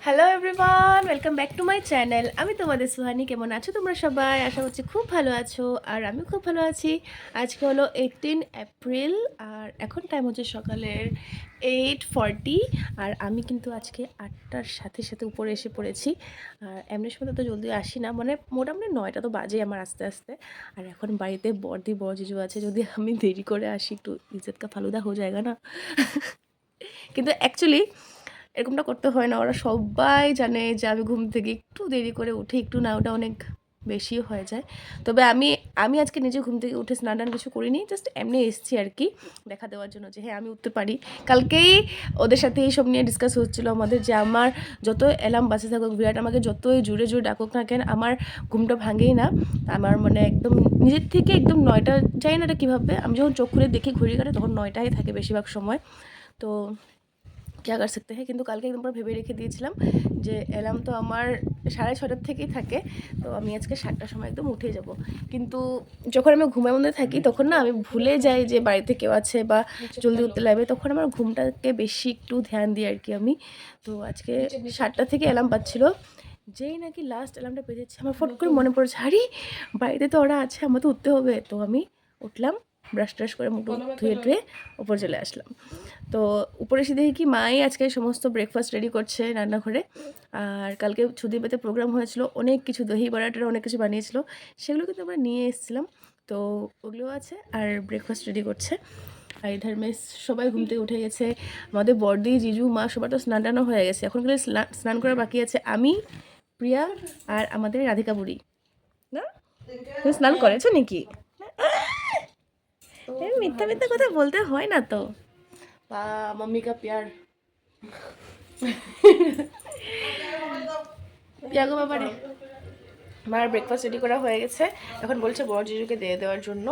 Hello everyone, welcome back to my channel. আমি তোমাদের সুহানি। কেমন আছো তোমরা সবাই? আশা করছি খুব ভালো আছো, আর আমি খুব ভালো আছি। আজকে হলো 18 এপ্রিল, আর এখন টাইম হচ্ছে সকালের 8:40। আর আমি কিন্তু আজকে 8টার সাথে সাথে উপরে এসে পড়েছি। আর এমনি সময় তো জলদি আসি না, মানে মোটামুটি 9টা তো বাজে আমার আস্তে আস্তে। আর এখন বাড়িতে বড়দি বড় জিজু আছে, যদি আমি দেরি করে আসি একটু ইজ্জত কা ফালুদা হয়ে যায়গা না। কিন্তু অ্যাকচুয়ালি এরকমটা করতে হয় না, ওরা সবাই জানে যে আমি ঘুম থেকে একটু দেরি করে উঠি, একটু না ওটা অনেক বেশি হয়ে যায়। তবে আমি আমি আজকে নিজে ঘুম থেকে উঠে স্নান টান কিছু করিনি, জাস্ট এমনি এসেছি আর কি, দেখা দেওয়ার জন্য যে হ্যাঁ আমি উঠতে পারি। কালকেই ওদের সাথে এইসব নিয়ে ডিসকাস হচ্ছিলো আমাদের, যে আমার যত অ্যালার্ম বাজে থাকুক, বিরাট আমাকে যতই জুড়ে জুড়ে ডাকুক না কেন, আমার ঘুমটা ভাঙেই না। আমার মানে একদম নিজের থেকে একদম 9টা, চাই না এটা কীভাবে, আমি যখন চোখ খুলে দেখি ঘড়ি কাটে তখন 9টাই থাকে বেশিরভাগ সময়। তো क्या कर सकते हैं। কিন্তু কালকে একদম পুরো ভেবে রেখে দিয়েছিলাম যে অ্যালার্ম তো আমার 6:30টার থেকেই থাকে, তো আমি আজকে 7টার সময় একদম উঠে যাব। কিন্তু যখন আমি ঘুমের মধ্যে থাকি তখন না আমি ভুলে যাই যে বাড়িতে কেউ আছে বা জলদি উঠতে লাগবে, তখন আমার ঘুমটাকে বেশি একটু ধ্যান দিই আর কি আমি। তো আজকে 7টা থেকে অ্যালার্ম বাজছিল, যেই নাকি লাস্ট অ্যালার্মটা বেজেছে আমার ফট করে মনে পড়েছে, আরে বাড়িতে তো ওরা আছে, আমার তো উঠতে হবে। তো আমি উঠলাম, ব্রাশ ট্রাশ করে মুখ ধুয়ে টুয়ে উপর চলে আসলাম। তো উপরে এসে দেখি কি মাই আজকে সমস্ত ব্রেকফাস্ট রেডি করছে রান্নাঘরে। আর কালকে সুদীপেতে প্রোগ্রাম হয়েছিল, অনেক কিছু দহি বড়াটার অনেক কিছু বানিয়েছিল, সেগুলো কিন্তু আমরা নিয়ে এসেছিলাম। তো ওগুলো আছে আর ব্রেকফাস্ট রেডি করছে। আর ইধার মেস সবাই ঘুম থেকে উঠে গেছে, আমাদের বড়দি জিজু মা সবার তো স্নান টানও হয়ে গেছে, এখন কিন্তু স্নান করা বাকি আছে আমি, প্রিয়া আর আমাদের রাধিকা বুড়ি। না তুমি স্নান করেছো নাকি? মিথ্যা মিথ্যা কথা বলতে হয় না তো, বা मम्मी का प्यार। পিয়াগো ব্যাপারে আমার ব্রেকফাস্ট রেডি করা হয়ে গেছে, এখন বলছে বড় জিজুকে দিয়ে দেওয়ার জন্য।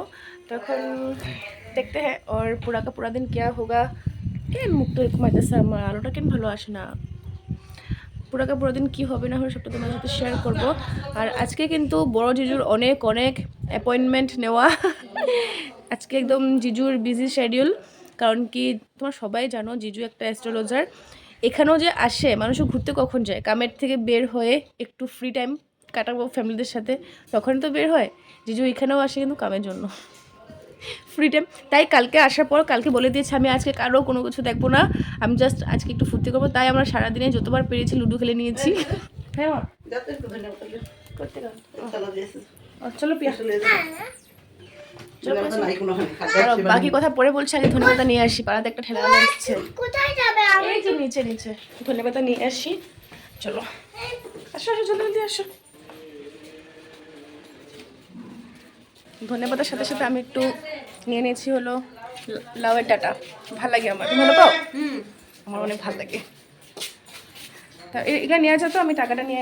তো এখন দেখতে হ্যাঁ ওর পুরা কা পুরা দিন क्या होगा। কেন মুখটা এরকম আইতেছে আমার, আলোটা কেন ভালো আসে না। পুরাকা পুরো দিন কী হবে না হবে সবটা তোমার সাথে শেয়ার করব। আর আজকে কিন্তু বড় জিজুর অনেক অনেক অ্যাপয়েন্টমেন্ট নেওয়া। আজকে একদম জিজুর বিজি শিডিউল, কারণ কি তোমার সবাই জানো জিজু একটা অ্যাস্ট্রোলজার। এখানেও যে আসে মানুষ ঘুরতে কখন যায়, কামের থেকে বের হয়ে একটু ফ্রি টাইম কাটাবো ফ্যামিলিদের সাথে, তখন তো বের হয়। জিজু এখানেও আসে কিন্তু কামের জন্য, ফ্রি টাইম। তাই কালকে আসার পর কালকে বলে দিয়েছে আমি আজকে কারো কোনো কিছু দেখবো না, আমি জাস্ট আজকে একটু ফুর্তি করবো। তাই আমরা সারাদিনে যতবার পেরেছি লুডো খেলে নিয়েছি। হ্যাঁ চলো পিয়া, বাকি কথা পরে বলছি, আগে ধন্যবাদ নিয়ে আসি। পাড়াতে একটা ঠেলা এসছে, এই যে নিচে নিচে ধন্যবাদ নিয়ে আসি। চলো আসো আসো জলদি আসো। ধন্যবাদের সাথে সাথে আমি একটু নিয়ে নিয়েছি হলো লাউয়ের ডাটা, ভাল লাগে আমার, ভালো পাও? আমার অনেক ভালো লাগে। তা এটা নিয়ে আসো, তো আমি টাকাটা নিয়ে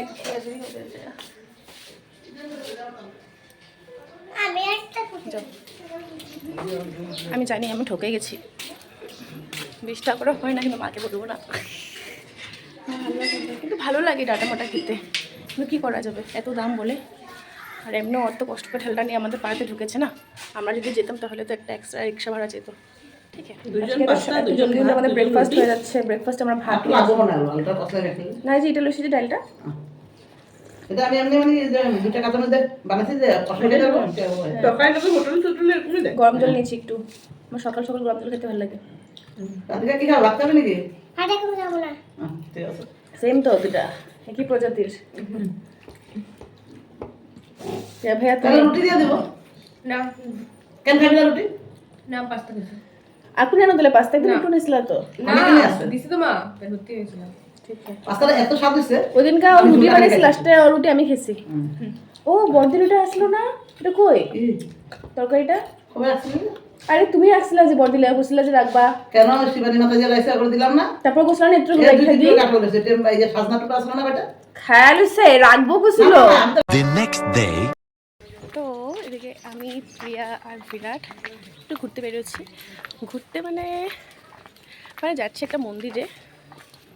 আমি জানি আমি ঠকে গেছি, 20 টাকা করে হয় না, কিন্তু মাকে বলবো না। কিন্তু ভালো লাগে ডাটা মাটা খেতে, কিন্তু কী করা যাবে এত দাম বলে। আর এমনি অত কষ্ট করে ঠেলটা নিয়ে আমাদের পাড়াতে ঢুকেছে না, আমরা যদি যেতাম তাহলে তো একটা এক্সট্রা রিক্সা ভাড়া যেত। ঠিক আছে জলদি আমাদের ব্রেকফাস্ট হয়ে যাচ্ছে। ব্রেকফাস্ট আমরা ভাত না, যে এটা লইছি যে ডালটা এটা আমি এমনি মানে দুটা কাঁচা মধ্যে বানাচ্ছি যে অসুবিধা হবে তরকারি তো হোটেল টোটেল এরকমই দেয়। গরম জল নিয়েছি একটু, আমার সকাল সকাল গরম জল খেতে ভালো লাগে। রাধিকা কি খাও, ভাত খাবে নাকি? আটা কেমন যাবো না, ঠিক আছে সেম তো দুটা একই প্রজাতির। ভাইয়া তাহলে রুটি দিয়ে দেবো না কেন খাবি না রুটি? না পাস্তা খেয়েছি এখন জানো তাহলে পাস্তা একদম একটু নিয়েছিল তো না অনেকদিনই আছে। দিছি তো মা ধরতে গেছিলাম। ঠিক আছে। পাস্তাটা এত স্বাদ হয়েছে। ওই দিনকে ওর রুটি বানিয়েছি, লাস্টে ওর রুটি আমি খেয়েছি। ও বড়দিন রুটি আসলো না, এটা কই তরকারিটা? কবে আসছিলি? আরে তুমি আসছিলা যে বড়দিন লেগে বসছিলা যে রাখবা, কেন শিবানী মাথা দিয়ে লাইছে করে দিলাম না? তারপর বসলাম নেত্র এই গুলাই দুই খাই তিন দিই কিলো কাটলো গেছে টেম এই যে সাজনা টুকরা আসলো না বেটা খেয়াল হচ্ছে রাখবো কুছিল। The next day. তো এদিকে আমি প্রিয়া আর বিরাট একটু ঘুরতে বেরোচ্ছি। ঘুরতে মানে মানে যাচ্ছি একটা মন্দিরে।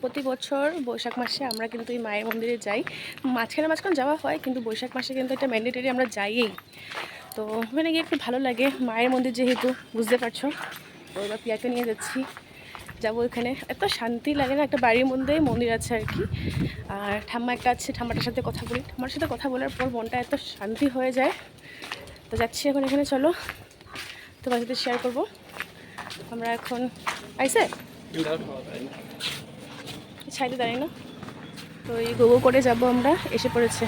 প্রতি বছর বৈশাখ মাসে আমরা কিন্তু এই মায়ের মন্দিরে যাই, মাঝখানে যাওয়া হয়, কিন্তু বৈশাখ মাসে কিন্তু এটা ম্যান্ডেটরি আমরা যাইই। তো ওখানে গিয়ে একটু ভালো লাগে, মায়ের মন্দির যেহেতু বুঝতে পারছো। তো এবার প্রিয়াকে নিয়ে যাচ্ছি, যাবো ওইখানে। এত শান্তি লাগে না, একটা বাড়ির মধ্যেই মন্দির আছে আর কি। আর ঠাম্মা একটা আছে, ঠাম্মাটার সাথে কথা বলি, ঠাম্মার সাথে কথা বলার পর মনটা এত শান্তি হয়ে যায়। তো যাচ্ছি এখন এখানে, চলো তোমার সাথে শেয়ার করবো। আমরা এখন আইসে ছাইতে দাঁড়িয়ে না, তো এই গোগো করে যাব আমরা, এসে পড়েছে।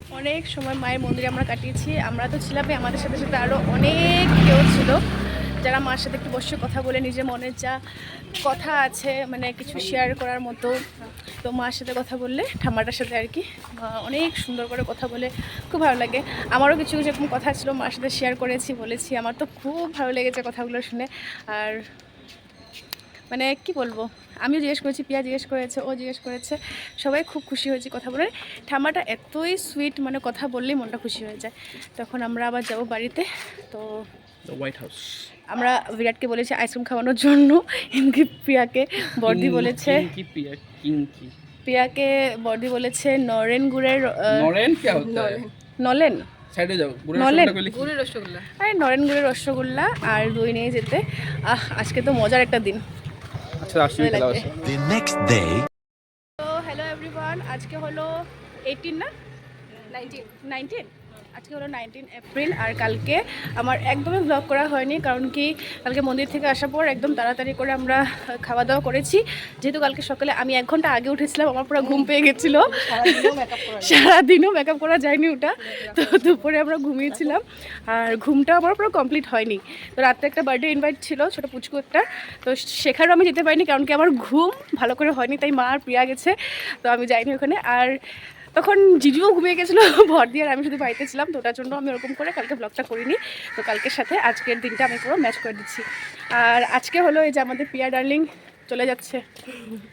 অনেক সময় মায়ের মন্দিরে আমরা কাটিয়েছি। আমরা তো ছিলামই, আমাদের সাথে সাথে আরও অনেক কেউ ছিল যারা মার সাথে একটু বসে কথা বলে নিজের মনের যা কথা আছে, মানে কিছু শেয়ার করার মতো। তো মার সাথে কথা বললে, ঠাম্মাটার সাথে আর কি, মা অনেক সুন্দর করে কথা বলে, খুব ভালো লাগে। আমারও কিছু কিছু এরকম কথা ছিল, মার সাথে শেয়ার করেছি, বলেছি। আমার তো খুব ভালো লেগেছে কথাগুলো শুনে। আর মানে কি বলবো, আমিও জিজ্ঞেস করেছি, পিয়া জিজ্ঞেস করেছে, ও জিজ্ঞেস করেছে, সবাই খুব খুশি হয়েছে কথা বলে। ঠাম্মাটা এতই সুইট, মানে কথা বললেই মনটা খুশি হয়ে যায়। তখন আমরা আবার যাব বাড়িতে। তো হোয়াইট হাউস আমরা বিরাটকে বলেছি আইসক্রিম খাওয়ানোর জন্য, এমনকি প্রিয়াকে বর্দি বলেছে, প্রিয়াকে বর্দি বলেছে নরেন গুড়ের नौरेन क्या होता है নলেন साइड हो जाओ নলেন গুড়ের রসগোল্লা। আরে নরেন গুড়ের রসগোল্লা আর দই নিয়ে যেতে। আজকে তো মজার একটা দিন। अच्छा राष्ट्रीय ভালো कला লাগবে। The next day. তো হ্যালো এভরিওয়ান, আজকে হলো 18 না 19 আজকে হলো 19 এপ্রিল। আর কালকে আমার একদমই ব্লগ করা হয়নি, কারণ কি কালকে মন্দির থেকে আসার পর একদম তাড়াতাড়ি করে আমরা খাওয়া দাওয়া করেছি। যেহেতু কালকে সকালে আমি 1 ঘন্টা আগে উঠেছিলাম, আমার পুরো ঘুম পেয়ে গেছিলো, সারাদিনও মেকআপ করা যায়নি ওটা। তো দুপুরে আমরা ঘুমিয়েছিলাম, আর ঘুমটা আমার পুরো কমপ্লিট হয়নি। তো রাত্রে একটা বার্থডে ইনভাইট ছিল, ছোটো পুচকু একটা, তো সেখানেও আমি যেতে পারিনি, কারণ কি আমার ঘুম ভালো করে হয়নি, তাই মা আর প্রিয়া গেছে, তো আমি যাইনি ওখানে। আর তখন জিজুও ঘুমিয়ে গেছিলো, ভর দিয়ে, আর আমি শুধু বাড়িতে ছিলাম, তো ওটার জন্য আমি ওরকম করে কালকে ব্লগটা করিনি। তো কালকের সাথে আজকের দিনটা আমি পুরো ম্যাচ করে দিচ্ছি। আর আজকে হলো এই যে আমাদের প্রিয়া ডার্লিং চলে যাচ্ছে,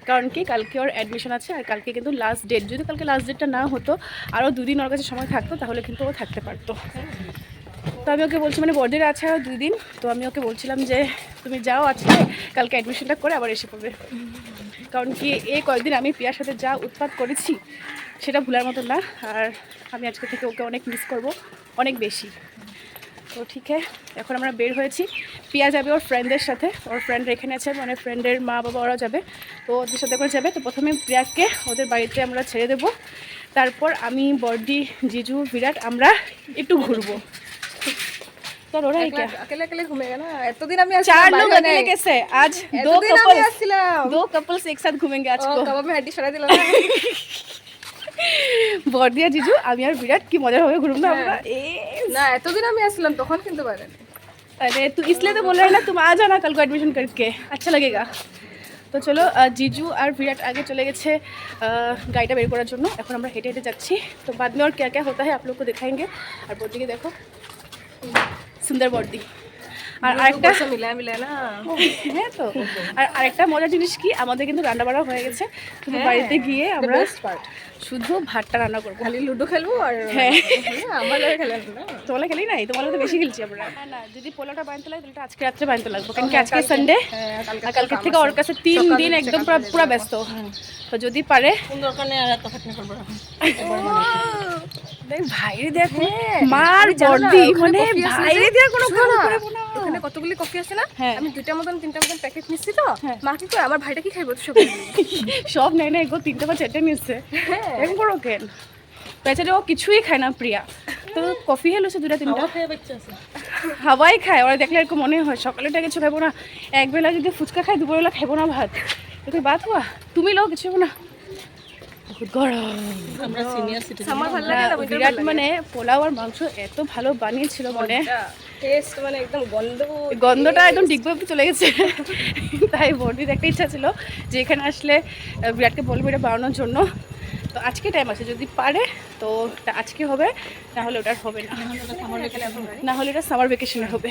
কারণ কি কালকে ওর অ্যাডমিশন আছে, আর কালকে কিন্তু লাস্ট ডেট। যদি কালকে লাস্ট ডেটটা না হতো, আরও 2 দিন ওর কাছে সময় থাকতো, তাহলে কিন্তু ও থাকতে পারতো। তো আমি ওকে বলছি, মানে বর্থডে আছে আরও 2 দিন, তো আমি ওকে বলছিলাম যে তুমি যাও আজকে, কালকে অ্যাডমিশনটা করে আবার এসে পড়বে। কারণ কি এই কয়েকদিন আমি প্রিয়ার সাথে যা উৎপাত করেছি সেটা ভুলার মতো না, আর আমি আজকে থেকে ওকে অনেক মিস করব, অনেক বেশি। তো ঠিক আছে, এখন আমরা বের হয়েছি। প্রিয়া যাবে ওর ফ্রেন্ডদের সাথে, ওর ফ্রেন্ড এখানে আছে, মানে ফ্রেন্ডের মা বাবা ওরা যাবে, তো ওদের সাথে করে যাবে। তো প্রথমে প্রিয়াকে ওদের বাড়িতে আমরা ছেড়ে দেবো, তারপর আমি বর্দি, জিজু, বিরাট আমরা একটু ঘুরবো। चलो रहा है क्या अकेले अकेले घूमेगा ना, এতদিন আমি 4 लोग अकेले कैसे, आज 2 कपल्स एक साथ घूमेंगे आज को। কবাবে হাড্ডি সরাই দিল না। বর্দিয়া জিজু আমি আর বিরাট কি মজা হবে ঘুরবো না আমরা। না এতদিন আমি আসলাম তখন কিন্তু পারেন। अरे तू इसलिए तो बोल रहा है ना, तुम आ जाना कल को एडमिशन करके, अच्छा लगेगा। তো চলো, জিজু আর বিরাট আগে চলে গেছে গাড়িটা বের করার জন্য, এখন আমরা হেঁটে হেঁটে যাচ্ছি। তো बाद में और क्या क्या होता है आप लोग को दिखाएंगे। আর বর্দিকে দেখো, সুন্দর বর্দি। আর আরেকটা মিলায় মিলায় না, হ্যাঁ। তো আর আরেকটা মজার জিনিস কি, আমাদের কিন্তু রান্না বাড়া হয়ে গেছে, শুধু বাড়িতে গিয়ে আমরা শুধু ভাতটা রান্না করবো, খালি লুডো খেলবো। আর হ্যাঁ আমার লাগে খেলেন না, তোমরা খেলি নাই, তোমার তো বেশি খেলছি আমরা। না না, যদি পোলাওটা বানতে লাগে তাহলে আজকে রাত্রে বানতে লাগবে, কারণ কি আজকে সানডে, আর কালকে থেকে ওর কাছে 3 দিন একদম পুরো ব্যস্ত। তো যদি পারে দেখ ভাইরে, দেখো মার বর্দি, মানে ভাইরে দিয়ে কোনো কাম করব না। ওখানে কতগুলি কফি আছে না, হ্যাঁ। আমি 2টা মতন 3টা মতন প্যাকেট নিচ্ছি। তো হ্যাঁ। মা কি করে, আমার ভাইটা কি খাইবো সব সব নেই না, এগো 3টা বা 4টা নিচ্ছে, এরকম করো কেন? বেচারে ও কিছুই খায় না প্রিয়া, তো কফি হেলছে 2-3টা হাওয়াই খায়। ওরা দেখলে এরকম মনে হয় সকালেটা কিছু খাবো না, একবেলা যদি ফুচকা খায় দুপুরবেলা খাবো না ভাত, তো বাত হওয়া তুমি লোক কিছু না। বহুত গরম। আমরা সিনিয়র সিটিজেন সামার ভালো লাগে না উইন্টার বিরাট মানে পোলাও আর মাংস এত ভালো বানিয়েছিল মানে টেস্ট মানে একদম গন্ধটা একদম ডিগবে অব্দি চলে গেছে। তাই বড়দির একটা ইচ্ছা ছিল যে এখানে আসলে বিরাটকে বলবো এটা বানানোর জন্য। তো আজকে টাইম আছে, যদি পারে তো আজকে হবে, না হলে ওটা হবে না, না হলে এটা সামার ভ্যাকেশনে হবে।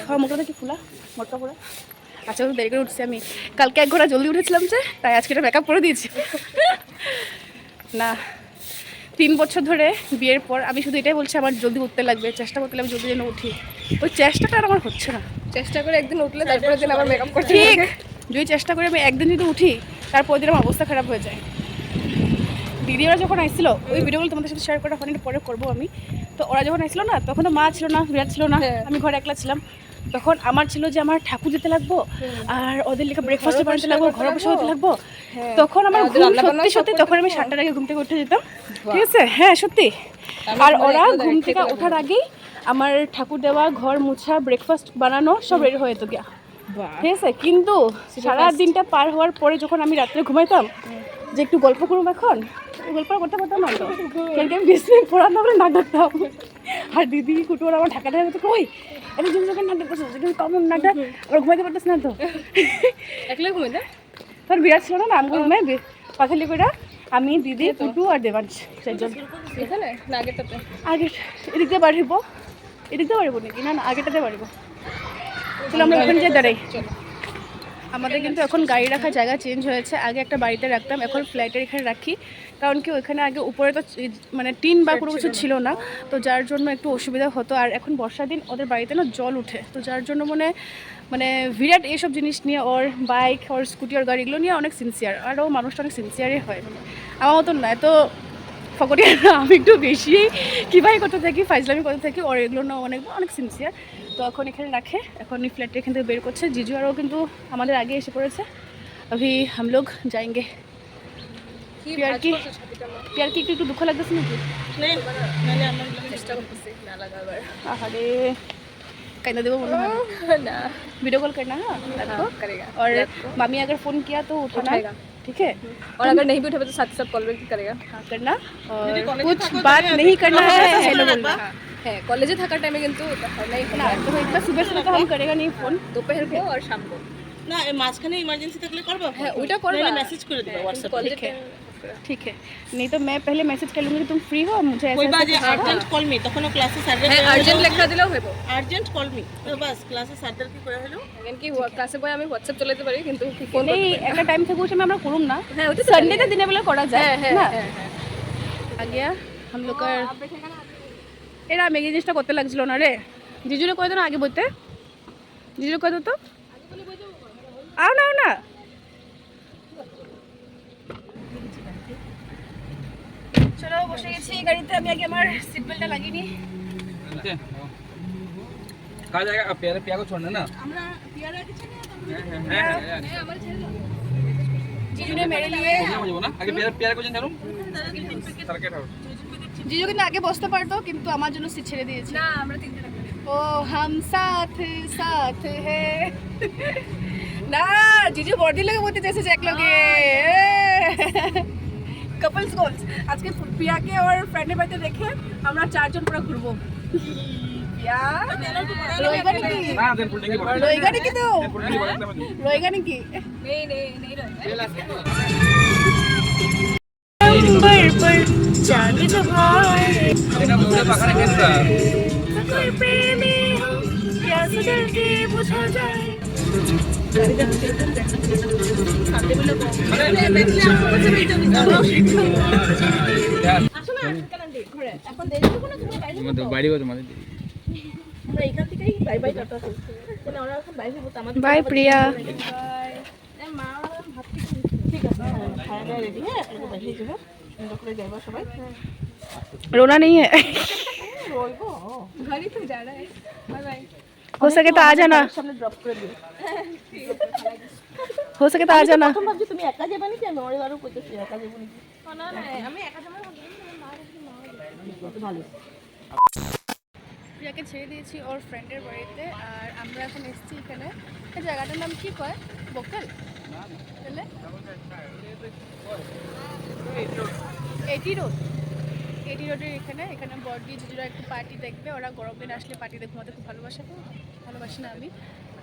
হ্যাঁ মোটামুটি কি ফুলা মোটা পুরা। আচ্ছা দেরি করে উঠছি আমি, কালকে 1 ঘন্টা জলদি উঠেছিলাম যে, তাই আজকে এটা মেকআপ করে দিয়েছি। না 3 বছর ধরে বিয়ের পর আমি শুধু এটাই বলছি আমার জলদি উঠতে লাগবে, চেষ্টা করতে লাগবে জলদি যেন উঠি। ওই চেষ্টাটা আর আমার হচ্ছে না। চেষ্টা করে একদিন উঠলে তারপরে দিন আবার মেকআপ করতে ঠিক, যদি চেষ্টা করে আমি একদিন যদি উঠি তারপর দিন আমার অবস্থা খারাপ হয়ে যায়। দিদিরা যখন আসছিল ওই ভিডিওগুলো তোমাদের সাথে শেয়ার করা হয়নি, পরে করবো আমি। তো ওরা যখন আসছিল না তখন তো মা ছিল না, বিরাট ছিল না, আমি ঘরে একলা ছিলাম। তখন আমার ছিল যে আমার ঠাকুর দিতে লাগবো আর ওদের লিখে ব্রেকফাস্ট বানাতে লাগবো, ঘরে বসে হতে লাগবো। তখন আমার ঘুম সত্যি সত্যি তখন আমি 7টার আগে ঘুম থেকে উঠে যেতাম, ঠিক আছে? হ্যাঁ সত্যি। আর ওরা ঘুম থেকে ওঠার আগেই আমার ঠাকুর দেওয়া, ঘর মুছা, ব্রেকফাস্ট বানানো সব রেডি হয়ে যেত গিয়া, ঠিক আছে? কিন্তু সারা দিনটা পার হওয়ার পরে যখন আমি রাত্রে ঘুমাইতাম যে একটু গল্প করবো, এখন গল্প করতে পারতাম না তো, কেন আমি 20 মিনিট পড়ার না নাক ডাকতাম। আর দিদি কুটুর আমার ঢাকা দেওয়ার মতো কই আমি যখন যখন নাক ডাকতেছি কিন্তু কমন নাক ডাক, ওরা ঘুমাইতে পারতেছে না তো, একলাই ঘুমাই না তোর বিরাট ছিল না, আমি ঘুমাই পাখালি করে আমি, দিদি, কুটু আর দেবাংশ 4 জন। এখানে না আগেরটাতে? আগে এদিক দিয়ে বাড়িব, এদিক দিয়ে বাড়িব নাকি? না না আগেটাতে বাড়িব। চলো আমরা ওখানে যাই দাঁড়াই। আমাদের কিন্তু এখন গাড়ি রাখার জায়গা চেঞ্জ হয়েছে, আগে একটা বাড়িতে রাখতাম, এখন ফ্ল্যাটের এখানে রাখি। কারণ কি ওইখানে আগে উপরে তো মানে টিন বা কোনো কিছু ছিল না, তো যার জন্য একটু অসুবিধা হতো। আর এখন বর্ষার দিন ওদের বাড়িতে না জল উঠে, তো যার জন্য মানে বিরাট এইসব জিনিস নিয়ে, ওর বাইক ওর স্কুটি ওর গাড়িগুলো নিয়ে অনেক সিনসিয়ার। আর ও মানুষটা অনেক সিনসিয়ারই হয়, মানে আমার মতন নয় তো ফকটিয়া। আমি একটু বেশি কীভাবে করতে থাকি, ফাইজলামি করতে থাকি, ওর এগুলো না অনেক অনেক সিনসিয়ার। তো এখন এখানে রাখে, এখন এই ফ্ল্যাটটা এখান থেকে বের করছে। জিজু আরও কিন্তু আমাদের আগে এসে পড়েছে। अभी हम लोग जाएंगे। प्यार की একটু দুঃখ লাগতেছে নাকি? চেষ্টা করতেছি না লাগাবার। আহারে कहना देवो मम्मी না वीडियो कॉल करना है आपको करेगा और मम्मी अगर फ़ोन किया तो उठाना, ठीक है? और अगर नहीं भी उठे तो साथ साथ कॉल बैक करेगा। हाँ करना, और कुछ बात नहीं करना है, हेलो बोलना হ্যাঁ কলেজে থাকার টাইমে কিন্তু नहीं ना। तो इतना सुबह सुबह तो हम करेगा नहीं फ़ोन। दोपहर को और शाम को। না এই মাঝখানে ইমার্জেন্সি থাকলে করবা, হ্যাঁ ওইটা করবা, নাহলে মেসেজ করে দিবা WhatsApp কলেজে ठीक है ठीक है, नहीं तो मैं পहले मैसेज कर लूँगी तुम फ्री हो, मुझे ऐसा কইবা যে ऐसा আর্জেন্ট কল মি, তখন ক্লাসে স্যারদের হ্যাঁ আর্জেন্ট লেখা দিলেও হইব। আর্জেন্ট কল মি, তো বাস ক্লাসে স্যারদের কি করে হলো। এমন কি ক্লাসে বই আমি হোয়াটসঅ্যাপ চালাতে পারি কিন্তু ফোন नहीं একটা টাইম থেকে উঠে আমরা করুম না, হ্যাঁ ওটা संडे তে দিনে বেলা করা যায় হ্যাঁ না। হ্যাঁ হ্যাঁ आ गया हम लोग का। এরা আমি এই জিনিসটা করতে লাগছিল না রে, জিজুরে কই দাও না আগে বলতে, জিজুরে কই দাও তো, আও না আও না। চলো বসে গেছি গাড়িতে, আমি আগে আমার সিট বেল্টটা লাগিয়ে নিই। कहा जाएगा अब पिया को छोड़ना ना। আমরা পিয়ারা কিছু না জিজুনে মেরে নিয়ে, मुझे ना आगे पिया को जन धरो सर्किट हाउस। জিজু কিন্তু আগে বসতে পারতো কিন্তু আমার জন্য সিট ছেড়ে দিয়েছে। না আমরা তিনজনে ও হাম সাথ সাথ হে না, জিজু বডি লগে বলতে চাইছে যে এক লগে কাপলস গোলস। আজকে পিয়াকে ওর ফ্রেন্ডের বাড়িতে রেখে আমরা 4 জন পুরো ঘুরবো। পিয়া রোইগা নাকি? ना देन पुलिंग को রোইগা নাকি তো? पुलिंग को लगता है রোইগা নাকি? नहीं नहीं नहीं रहा नंबर पर चांद जहां तेरा मुझे पकड़ के था कोई प्रेमी हो क्या सजल के बुझा जाए। मतलब बाड़ी को तुम्हारे बाय प्रिया। रोना नहीं है, घर ही तो जा रहा है। Bye bye. हो सके तो आ जाना, हो सके तो आ जाना। তুমি একা যাবে নাকি? আমি ওরে আরো কইতেছি একা যাবো নাকি। না না আমি একা যাবো ভালো প্রিয়াকে ছেড়ে দিয়েছি ওর ফ্রেন্ডের বাড়িতে, আর আমরা এখন এসেছি এখানে। এই জায়গাটার নাম কি কয়? বকল তাহলে এটি রোডের এখানে বড়দি জিজুরা একটু পার্টি দেখবে। ওরা গরম দিন আসলে পার্টি দেখতে আমাদের খুব ভালোবাসে। তো ভালোবাসি না আমি,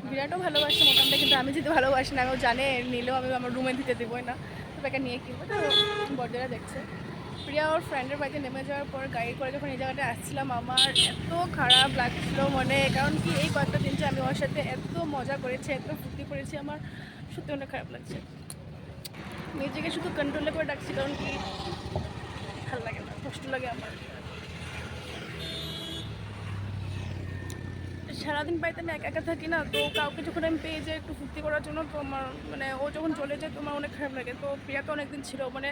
বিরাটও ভালোবাসি মোটামুটি, কিন্তু আমি যেতে ভালোবাসি না। আমিও জানে নিলেও আমি আমার রুমে দিতে দেবোই না, তো তাকে নিয়ে কিনবো। তো বড়দিরা দেখছে। প্রিয়া ওর ফ্রেন্ডের বাড়িতে নেমে যাওয়ার পর গাড়ি করে যখন এই জায়গাটা আসছিলাম, আমার এত খারাপ লাগছিল মনে। কারণ কি এই কয়েকটা দিন যে আমি ওর সাথে এত মজা করেছি, এত ফুর্তি করেছি, আমার সত্যি অনেক খারাপ লাগছে। নিজেকে শুধু কন্ট্রোলে করে রাখছি, কারণ কি ভালো লাগে না, কষ্ট লাগে আমার। সারাদিন বাড়িতে আমি একা একা থাকি না, তো কাউকে যখন আমি পেয়ে যাই একটু ফুর্তি করার জন্য, তো আমার মানে ও যখন চলে যায় তোমার অনেক খারাপ লাগে। তো প্রিয়া তো অনেকদিন ছিল, মানে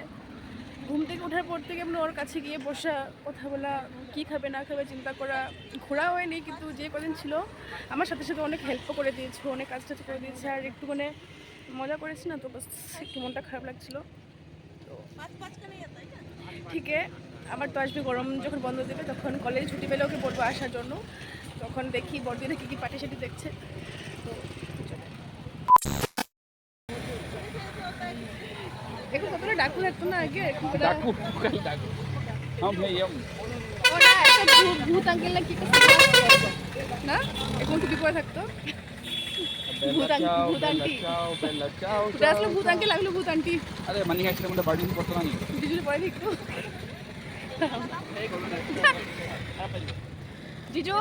ঘুম থেকে ওঠার পর থেকে মানে ওর কাছে গিয়ে বসা, কথা বলা, কী খাবে না খাবে চিন্তা করা, ঘোরা হয়নি। কিন্তু যে কদিন ছিল আমার সাথে সাথে অনেক হেল্পও করে দিয়েছে, অনেক কাজ টাজ করে দিয়েছে, আর একটু মানে মজা করেছি না, তো বাস একটু মনটা খারাপ লাগছিলো। তো ঠিক আছে, আবার তো আসবে গরম যখন বন্ধ দেবে, তখন কলেজ ছুটি পেলে ওকে বলবো আসার জন্য। তখন দেখি বড়দিনে কী কী পার্টি সাটি দেখছে। তো এখন কতটা ডাকু থাকতো না আগে, এখন তো ডাকু কাল ডাকু हम नहीं हम ও না, একটা ভূত আঙ্কেল না কি করছে না, এখন টুপি পরে থাকতো। ভূত আন্টি बेला चाओ ওটা আসলে ভূত আঙ্কেল, লাগলো ভূত আন্টি। अरे मनी एक्चुअली मुझे बर्डिंग করতে না জিজুর পরে থাকতো। জিজু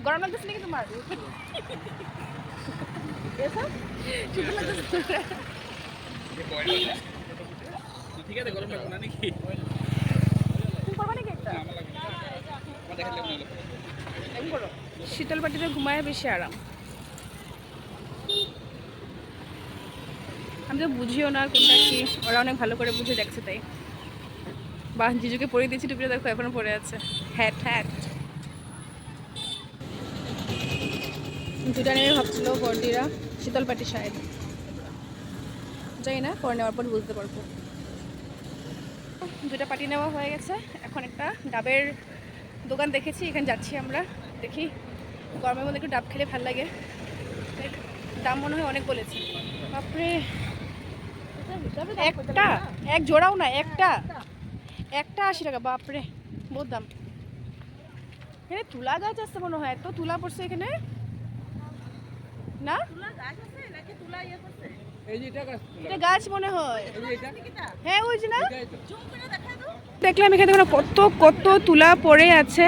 গরম লাগতেছে নাকি তোমার? শুধু লাগতেছে। ঠিক আছে গরম লাগবে না নাকি তুমি পারবা নাকি একটা? আমার লাগবে আমার দেখালে মনে হলো এমন করো, শীতল পাটিতে ঘুমায় বেশি আরাম। আমি তো বুঝিও না কোনটা কি, ওরা অনেক ভালো করে বুঝে দেখছে তাই। বাহ, জিজুকে পরে দিয়েছি টুপিটা, দেখো এখনো পরে আছে। হ্যাট হ্যাট দুটা নেমে ভাবছিল বড়দিরা শীতল পাটি শায়দ, যাই না, পরে নেওয়ার পর বুঝতে পারবো। দুটা পাটি নেওয়া হয়ে গেছে, এখন একটা ডাবের দোকান দেখেছি, এখানে যাচ্ছি আমরা। দেখি গরমের মধ্যে একটু ডাব খেলে ভালো লাগে। দাম মনে হয় অনেক বলেছে, বাপরে। একটা এক জোড়াও না, একটা 80 টাকা, বাপরে বহুত দাম। এখানে তুলা গাছ আছে মনে হয়, তো তুলা পড়ছে এখানে না? এই যে এটা গাছ এটা গাছ মনে হয়, এই যে এটা হ্যাঁ ওই যে না। এটাই তো দেখলাম এখানে দেখো কত কত তুলা পড়ে আছে,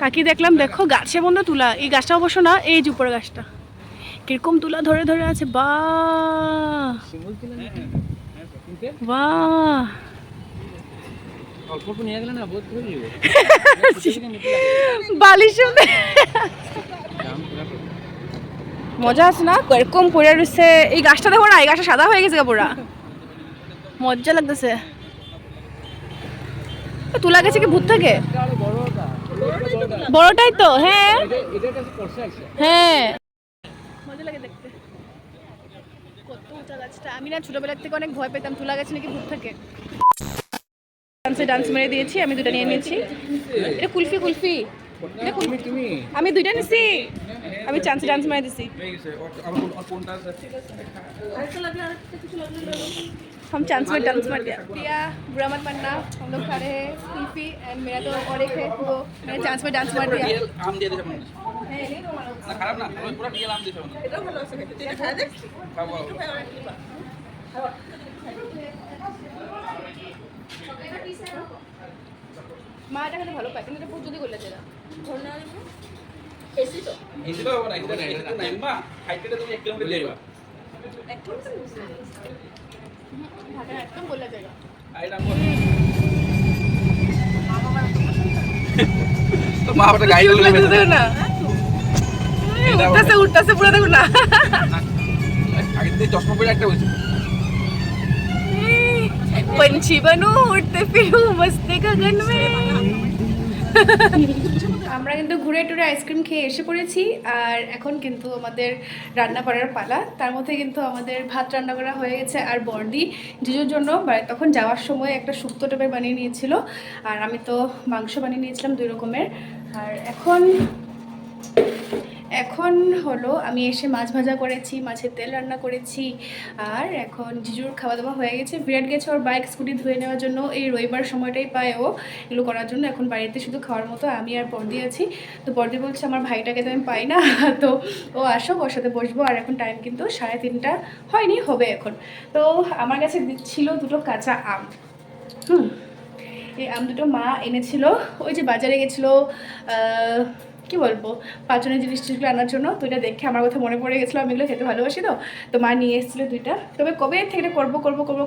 তাকিয়ে দেখলাম, দেখো গাছের মধ্যে তুলা। এই গাছটা অবশ্য না, এই যে উপরে গাছটা কিরকম তুলা ধরে ধরে আছে, বাহ সিঙ্গল তুলা নাকি কিনতে বাহ। অল্প নিয়ে গেলে না বহুত হয়ে যাবে বালিশ মজা আছে না, এরকম পড়ে রয়েছে। এই গাছটা দেখো না, এই গাছটা সাদা হয়ে গেছে পুরা, মজা লাগতেছে। তুলা গেছে কি ভূত থাকে? বড়টাই তো, হ্যাঁ হ্যাঁ, মজা লাগে দেখতে। কত উঁচা গাছটা, আমি না ছোটবেলার থেকে অনেক ভয় পেতাম, তুলা গাছে নাকি ভূত থাকে। ডান্স মেরে দিয়েছি, আমি দুটা নিয়ে নিয়েছি। এটা কুলফি কুলফি, এটা কুলফি। আমি দুইটা নিছি, আমি চান্সে ডান্স মেরে দিছি। और कौन सा हम चांस में डांस मार दिया। प्रिया बुरा मत मानना, हम लोग खा रहे हैं कुल्फी एंड मेरा तो और एक है, तो मैंने चांस में डांस मार दिया। आम দিয়ে দিছে মানুষ नहीं, नहीं रोमाना। না খারাপ না আমি পুরো রিয়েল আম দিছে মানুষ এটাও ভালো আছে খেতে। এটা খায় দেখ। খাবো মা এটা খেতে ভালো পায়, কিন্তু এটা বহুত জলদি গলে যায়। এসি তো। এই দিলো হবে না এটা তো নাইবা খাইতে তুমি 1 কিলোমিটার যাইবা ঢাকা একদম গলে যায়। আইটা তো মা বড় গাইড লগে দেখো না, উঠতেছে উঠতেছে পুরো, দেখো না। আগে থেকে চশমা পরে একটা হইছে पंछी बनू उड़ते फिरूं मस्ती गगन में। আমরা কিন্তু ঘুরে টুরে আইসক্রিম খেয়ে এসে পড়েছি, আর এখন কিন্তু আমাদের রান্না করার পালা। তার মধ্যে কিন্তু আমাদের ভাত রান্না করা হয়ে গেছে, আর বর্দি জিজুর জন্য তখন যাওয়ার সময় একটা শুক্তো টাইপের বানিয়ে নিয়েছিল, আর আমি তো মাংস বানিয়ে নিয়েছিলাম 2 রকমের। আর এখন হলো আমি এসে মাছ ভাজা করেছি, মাছের তেল রান্না করেছি, আর এখন জিজুর খাওয়া দাওয়া হয়ে গেছে। বিরাট গেছে ওর বাইক স্কুটি ধুয়ে নেওয়ার জন্য, এই রবিবার সময়টাই পায় ও এগুলো করার জন্য। এখন বাড়িতে শুধু খাওয়ার মতো আমি আর বর্দি আছি। তো বর্দি বলছে আমার ভাইটাকে তো আমি পাই না, তো ও আসো, ওর সাথে বসবো। আর এখন টাইম কিন্তু 3:30 হয়নি, হবে এখন। তো আমার কাছে ছিল দুটো কাঁচা আম। এই আম দুটো মা এনেছিল, ওই যে বাজারে গেছিলো কি বলবো পাঁচজনের জিনিসগুলো আনার জন্য। তো এটা দেখে আমার কথা মনে পড়ে গেছিলো, আমি এগুলো খেতে ভালোবাসি। তো মা নিয়ে এসেছিলো দুইটা। তবে কবে থেকে এটা করবো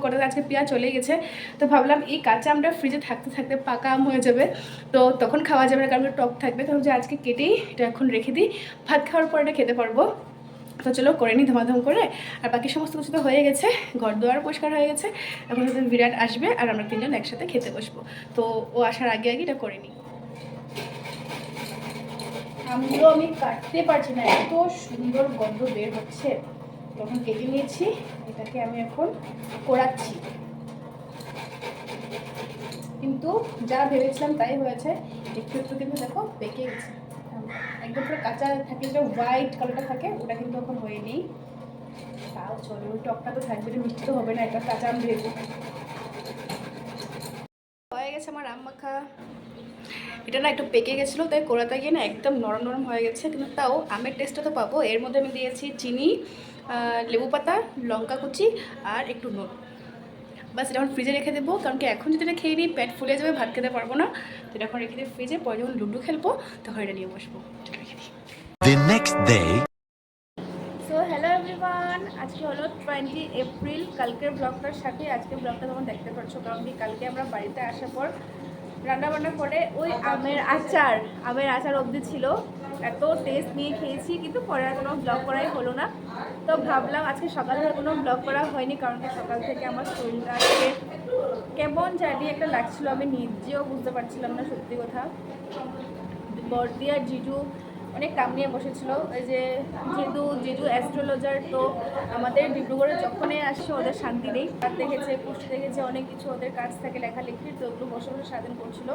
করতে আজকে পেঁয়াজ চলে গেছে। তো ভাবলাম এই কাঁচা আমটা ফ্রিজে থাকতে থাকতে পাকা আম হয়ে যাবে, তো তখন খাওয়া যাবে না, কারণ টক থাকবে। তো যে আজকে কেটেই এটা এখন রেখে দিই, ভাত খাওয়ার পর এটা খেতে পারবো। তো চলো করে নিই ধমাধম করে। আর বাকি সমস্ত কিছু তো হয়ে গেছে, ঘর দুয়ার পরিষ্কার হয়ে গেছে। এখন হয়তো বিরাট আসবে আর আমরা তিনজন একসাথে খেতে বসবো। তো ও আসার আগে আগে এটা করে নিই। আমগুলো আমি কাটতে পারছি না, এত সুন্দর গন্ধ বের হচ্ছে। তখন কেটে নিয়েছি, এটাকে আমি এখন কোড়াচ্ছি। কিন্তু যা ভেবেছিলাম তাই হয়েছে, একটু একটু কিন্তু দেখো পেকে গেছে। একদম পুরো কাঁচা থাকে, যেটা হোয়াইট কালারটা থাকে ওটা কিন্তু এখন হয়নি। তাও চলে, ওই টকটা তো থাকবে, মিষ্টি তো হবে না, এটা কাঁচা আম ভেবো। হয়ে গেছে আমার আম মাখা। এটা না একটু পেকে গেছিলো, তাই কোড়াতে গিয়ে না একদম নরম নরম হয়ে গেছে। কিন্তু তাও আমের টেস্টটা তো পাবো। এর মধ্যে আমি দিয়েছি চিনি, লেবু পাতা, লঙ্কা কুচি আর একটু নুন। বাস এটা এখন ফ্রিজে রেখে দেবো, কারণ কি এখন যদি এটা খেয়ে নিই পেট ফুলে যাবে, ভাত খেতে পারবো না। তো এটা এখন রেখে দিই ফ্রিজে, পরে যখন লুডো খেলবো তখন এটা নিয়ে বসবো। রেখে দিই। The next day. So hello everyone, আজকে হলো 20 এপ্রিল। কালকের ব্লগটার সাথে আজকের ব্লগটা তোমরা দেখতে পাচ্ছ, কারণ কি কালকে আমরা বাড়িতে আসার পর রান্নাবান্না করে ওই আমের আচার অবধি ছিল। এত টেস্ট নিয়ে খেয়েছি, কিন্তু পরে আর কোনো ব্লগ করাই হলো না। তো ভাবলাম আজকে সকাল থেকে কোনো ব্লগ করা হয়নি, কারণ কি সকাল থেকে আমার শরীরটা আজকে কেমন জানি একটা লাগছিলো, আমি নিজেও বুঝতে পারছিলাম না সত্যি কথা। বর্দি আর জিজু অনেক কাম নিয়ে বসেছিল। ওই যে জিজু অ্যাস্ট্রোলজার, তো আমাদের ডিব্রুগড়ে যখনই আসছে ওদের শান্তি নেই। তার দেখেছে, পুষ্টি দেখেছে, অনেক কিছু ওদের কাজ থাকে লেখালেখির, তো ওগুলো বসে বসে সারাদিন করছিল।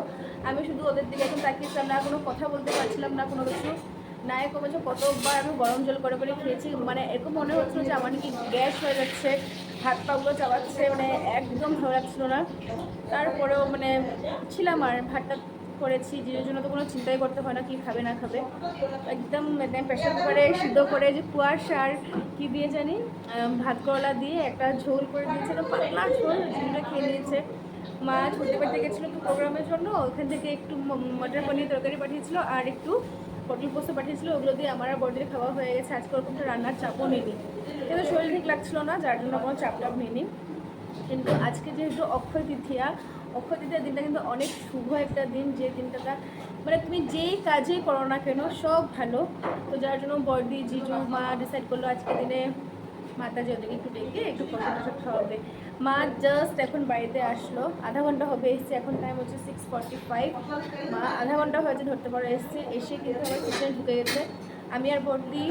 আমি শুধু ওদের দিকে এখন তাকিয়েছিলাম, না কোনো কথা বলতে পারছিলাম না কোনো কিছু। নায়ক কমেছে, কতবার আমি গরম জল করে করে খেয়েছি, মানে এরকম মনে হচ্ছিল যে আমার নাকি গ্যাস হয়ে যাচ্ছে, হাত পাগুলো চাবাচ্ছে, মানে একদম ভালো লাগছিল না। তারপরেও মানে ছিলাম, আর ভাতটা করেছি জিজুর জন্য, তো কোনো চিন্তাই করতে হয় না কি খাবে না খাবে। একদম প্রেশার কুকারে সিদ্ধ করে যে কুয়াশা আর কী দিয়ে জানি ভাত করলা দিয়ে একটা ঝোল করে দিয়েছে, তো পাতলা ঝোল, ঝোলটা খেয়ে নিয়েছে। মা ছুটি পেতে গেছিলো একটু প্রোগ্রামের জন্য, ওখান থেকে একটু মটর পনির তরকারি পাঠিয়েছিল আর একটু পটল পোস্ত পাঠিয়েছিল, ওগুলো দিয়ে আমার আর বড়দের খাওয়া হয়ে গেছে। আজকে ওরকমটা রান্নার চাপও নিইনি, কিন্তু শরীর ঠিক লাগছিল না, যার জন্য কোনো চাপ নিইনি। কিন্তু আজকে যেহেতু অক্ষয় তৃতীয়ার দিনটা কিন্তু অনেক শুভ একটা দিন, যে দিনটা মানে তুমি যেই কাজেই করো না কেন সব ভালো। তো যার জন্য বর্দি জিজু মা ডিসাইড করলো আজকে দিনে মাতাজি ওদেরকে একটু ডেকে একটু প্রসাদ খাওয়াবে। মা জাস্ট এখন বাড়িতে আসলো, আধা ঘন্টা হবে এসছে, এখন টাইম হচ্ছে 6:45। মা আধা ঘন্টা হয়েছে ধরতে পারো এসছে, এসে কিন্তু আবার কিচেনে ঢুকে গেছে। আমি আর বর্দি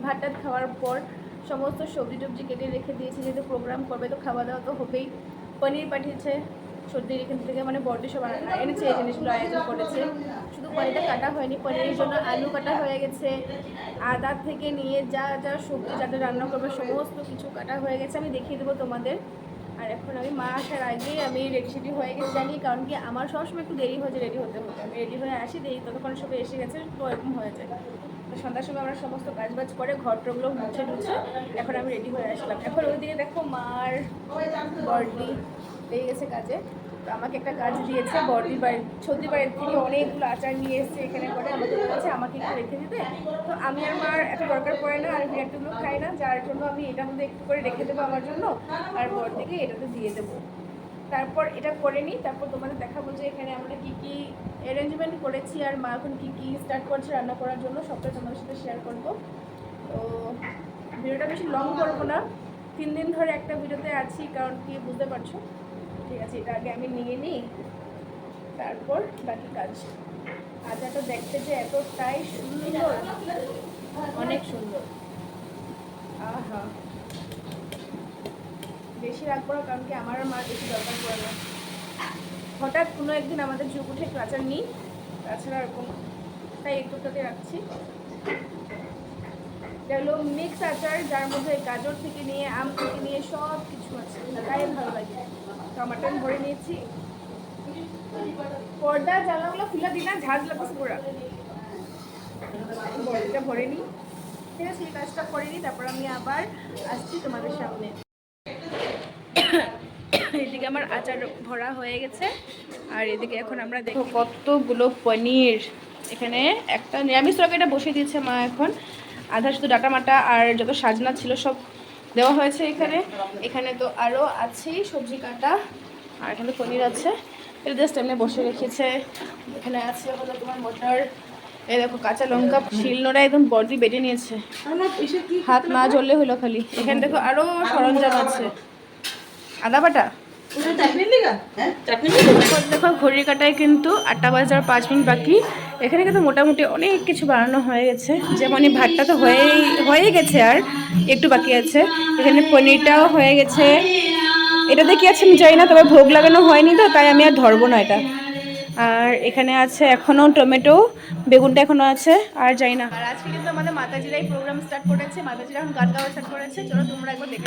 ভাত টাত খাওয়ার পর সমস্ত সবজি টবজি কেটে রেখে দিয়েছি, যেহেতু প্রোগ্রাম করবে তো খাওয়া দাওয়া তো হবেই। পনির পাঠিয়েছে সর্দির এখান থেকে, মানে বড়দি সব এনেছে, এই জিনিসগুলো আয়োজন করেছে। শুধু পনিরটা কাটা হয়নি, পনিরের জন্য আলু কাটা হয়ে গেছে, আদা থেকে নিয়ে যা যা সবজি যাতে রান্না করবে সমস্ত কিছু কাটা হয়ে গেছে, আমি দেখিয়ে দেবো তোমাদের। আর এখন আমি মা আসার আগেই আমি রেডি হয়ে গেছি, জানি কারণ কি আমার সবসময় একটু দেরি হয়েছে রেডি হতে, আমি রেডি হয়ে আসি দেরি, ততক্ষণ সবাই এসে গেছে, তো এরকম হয়ে যায়। তো সন্ধ্যার সময় আমরা সমস্ত কাজবাজ করে ঘর টরগুলো মুছে টুছে এখন আমি রেডি হয়ে আসলাম। এখন ওইদিকে দেখো মার বর্দি লেগে গেছে কাজে। তো আমাকে একটা কাজ দিয়েছে, বর্দির বাড়ি ছর্দির বাড়ির থেকে অনেকগুলো আচার নিয়ে এসছে এখানে করে, আমাকে বলেছে আমাকে একটু রেখে দিতে। তো আমি আর মার এত দরকার পড়ে না, আর বিরাটগুলো খাই না, যার জন্য আমি এটার মধ্যে একটু করে রেখে দেবো আমার জন্য, আর বর্দিকে এটাতে দিয়ে দেবো। তারপর এটা করে নিই, তারপর তোমাদের দেখাবো যে এখানে আমরা কী কী অ্যারেঞ্জমেন্ট করেছি, আর মা এখন কী কী স্টার্ট করছে রান্না করার জন্য, সবটা তোমাদের সাথে শেয়ার করবো। তো ভিডিওটা বেশি লং করবো না, 3 দিন ধরে একটা ভিডিওতে আছি, কারণ কি বুঝতে পারছো। ঠিক আছে, এটা আগে আমি নিয়ে নিই, তারপর বাকি কাজ। আচারটা দেখতে যে এতটাই সুন্দর, অনেক সুন্দর। আহা, বেশি রাখবো না, কারণ কি আমার আর মার বেশি দরকার পড়ে না। হঠাৎ কোনো একদিন আমাদের যুগ উঠে একটু আচার নিই, তাছাড়া আর কোনো তাই একটুটাতে রাখছি। এটা হলো মিক্স আচার, যার মধ্যে গাজর থেকে নিয়ে আম থেকে নিয়ে সব কিছু আছে, তাই ভালো লাগে। টমাটো ভরে নিয়েছি। পর্দা জানাগুলো খুলে দিই না, ঝাঁজ লাগছে পুরা। বড়িটা ভরে নিই, ঠিক আছে? এই কাজটা করে নিই, তারপর আমি আবার আসছি তোমাদের সামনে। এদিকে আমার আচার ভরা হয়ে গেছে, আর এদিকে এখন আমরা দেখো কতগুলো পনির। এখানে একটা নিরামিষ তরকারিটা বসিয়ে দিয়েছে মা, এখন আধা শুধু ডাটা মাটা আর যত সাজনা ছিল সব দেওয়া হয়েছে এখানে। এখানে তো আরও আছেই সবজি কাটা, আর এখানে পনির আছে, এটা জাস্ট এমনি বসে রেখেছে। এখানে আছে হলো তোমার মটর, এই দেখো কাঁচা লঙ্কা শিলনোড়া একদম বডি বেটে নিয়েছে, হাত না জ্বললে হলো খালি। এখানে দেখো আরও সরঞ্জাম আছে, আদা বাটা। দেখো ঘড়ির কাটায় কিন্তু 8টা বাজার 5 মিনিট বাকি। এখানে কিন্তু মোটামুটি অনেক কিছু বানানো হয়ে গেছে, যেমন এই ভাতটা তো হয়ে গেছে, আর একটু বাকি আছে। এখানে পনিরটাও হয়ে গেছে, এটাতে কি আছে আমি জানি না, তবে ভোগ লাগানো হয়নি তো তাই আমি আর ধরবো না এটা। আর এখানে আছে এখনও টমেটো, বেগুনটা এখনও আছে, আর যাই না। আর আজকে কিন্তু আমাদের মাতাজিরাই প্রোগ্রাম স্টার্ট করেছে, মাতাজিরা এখন গান গাওয়া স্টার্ট করেছে। চলো তোমরা একবার দেখে